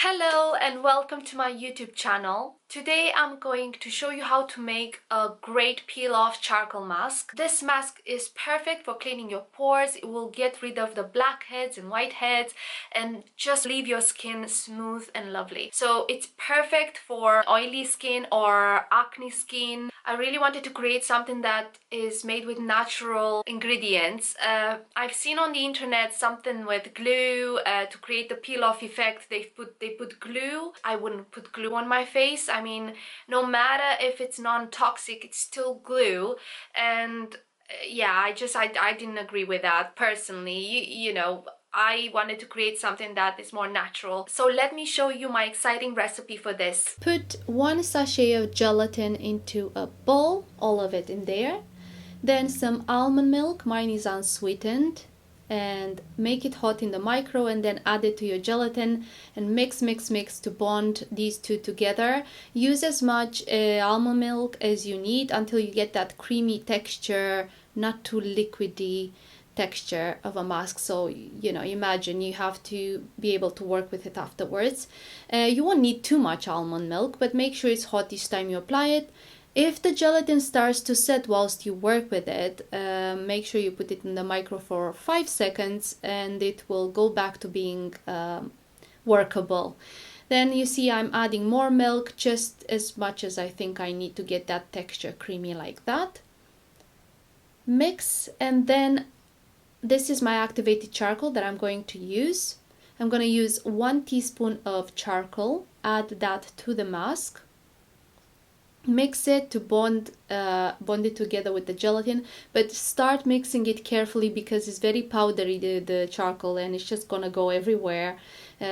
Hello and welcome to my YouTube channel. Today I'm going to show you how to make a great peel-off charcoal mask. This mask is perfect for cleaning your pores. It will get rid of the blackheads and whiteheads and just leave your skin smooth and lovely. So it's perfect for oily skin or acne skin. I really wanted to create something that is made with natural ingredients. I've seen on the internet something with glue to create the peel-off effect. They put glue. I wouldn't put glue on my face. I mean, no matter if it's non-toxic, it's still glue. And yeah, I didn't agree with that personally. You know, I wanted to create something that is more natural. So let me show you my exciting recipe for this. Put 1 sachet of gelatin into a bowl, all of it in there. Then some almond milk, mine is unsweetened, and make it hot in the micro and then add it to your gelatin and mix to bond these two together. Use as much almond milk as you need until you get that creamy texture, not too liquidy texture of a mask. So you know, imagine you have to be able to work with it afterwards. You won't need too much almond milk, but make sure it's hot each time you apply it. If the gelatin starts to set whilst you work with it, make sure you put it in the micro for 5 seconds and it will go back to being workable. Then you see I'm adding more milk, just as much as I think I need to get that texture creamy like that. Mix, and then this is my activated charcoal that I'm going to use. I'm going to use 1 teaspoon of charcoal, add that to the mask. Mix it to bond it together with the gelatin, but start mixing it carefully because it's very powdery, the charcoal, and it's just gonna go everywhere.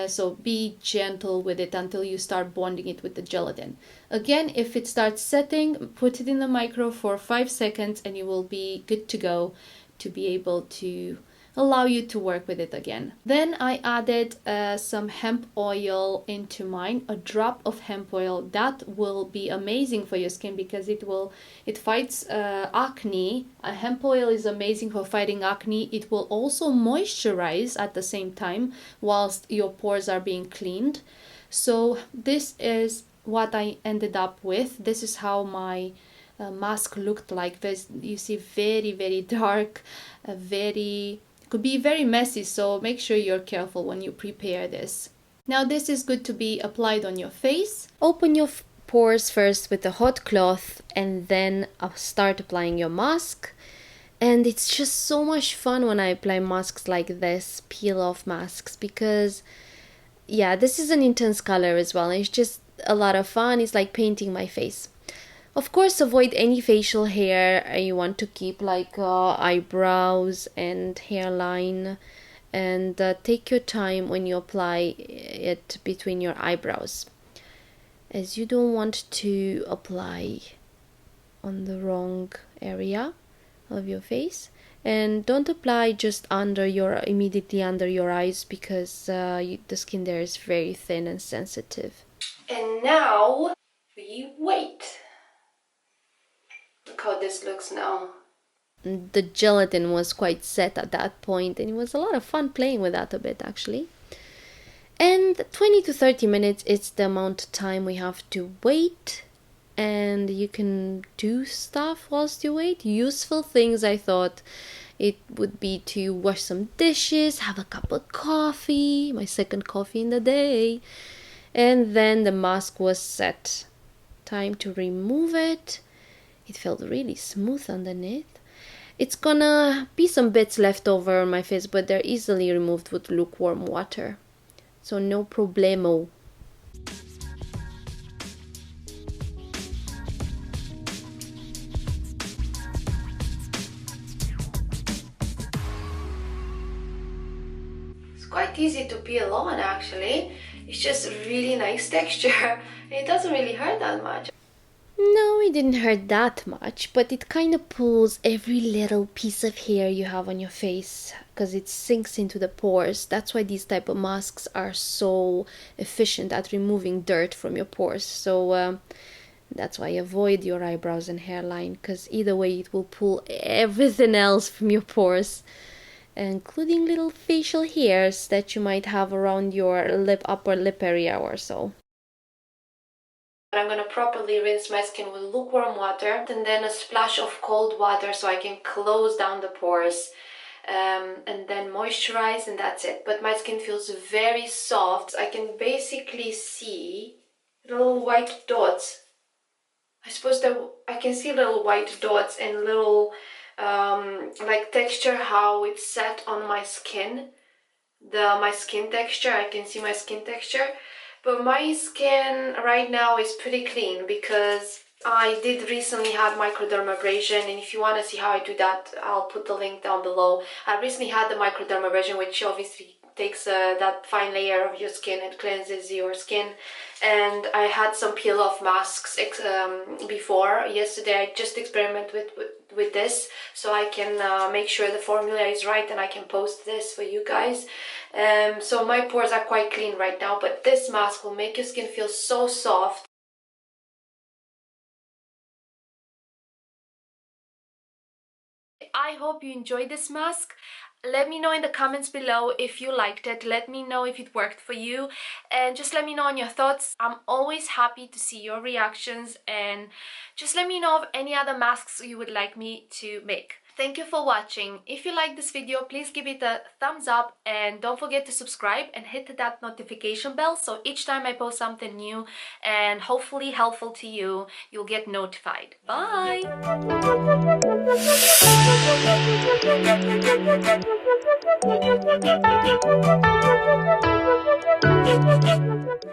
So be gentle with it until you start bonding it with the gelatin. Again, if it starts setting, put it in the micro for 5 seconds and you will be good to go to be able to allow you to work with it again. Then I added some hemp oil into mine, a drop of hemp oil. That will be amazing for your skin because it fights acne. Hemp oil is amazing for fighting acne. It will also moisturize at the same time whilst your pores are being cleaned. So this is what I ended up with. This is how my mask looked like. This, you see, very dark, could be very messy, so make sure you're careful when you prepare this. Now this is good to be applied on your face. Open your pores first with a hot cloth and then start applying your mask. And it's just so much fun when I apply masks like this, peel off masks, because yeah, this is an intense color as well. It's just a lot of fun. It's like painting my face. Of course, avoid any facial hair you want to keep, like eyebrows and hairline, and take your time when you apply it between your eyebrows, as you don't want to apply on the wrong area of your face. And don't apply just immediately under your eyes, because the skin there is very thin and sensitive. And now we wait. Look how this looks now. The gelatin was quite set at that point, and it was a lot of fun playing with that a bit actually. And 20 to 30 minutes is the amount of time we have to wait, and you can do stuff whilst you wait. Useful things, I thought it would be to wash some dishes, have a cup of coffee, my second coffee in the day, and then the mask was set. Time to remove it. It felt really smooth underneath. It's gonna be some bits left over on my face, but they're easily removed with lukewarm water. So no problemo. It's quite easy to peel on actually. It's just really nice texture. It doesn't really hurt that much. No, it didn't hurt that much, but it kind of pulls every little piece of hair you have on your face because it sinks into the pores. That's why these type of masks are so efficient at removing dirt from your pores. So that's why avoid your eyebrows and hairline, because either way it will pull everything else from your pores. including little facial hairs that you might have around your upper lip area or so. I'm going to properly rinse my skin with lukewarm water and then a splash of cold water so I can close down the pores, and then moisturize, and that's it. But my skin feels very soft. I can basically see little white dots. I suppose that I can see little white dots and little like texture, how it's set on my skin. My skin texture, I can see my skin texture. But my skin right now is pretty clean because I did recently had microdermabrasion, and if you want to see how I do that, I'll put the link down below. I recently had the microdermabrasion, which obviously takes that fine layer of your skin and cleanses your skin. And I had some peel off masks before. Yesterday I just experimented with this so I can make sure the formula is right, and I can post this for you guys. So my pores are quite clean right now, but this mask will make your skin feel so soft. I hope you enjoyed this mask. Let me know in the comments below if you liked it. Let me know if it worked for you, and just let me know on your thoughts. I'm always happy to see your reactions, and just let me know of any other masks you would like me to make. Thank you for watching. If you like this video, please give it a thumbs up, and don't forget to subscribe and hit that notification bell so each time I post something new and hopefully helpful to you, you'll get notified. Bye!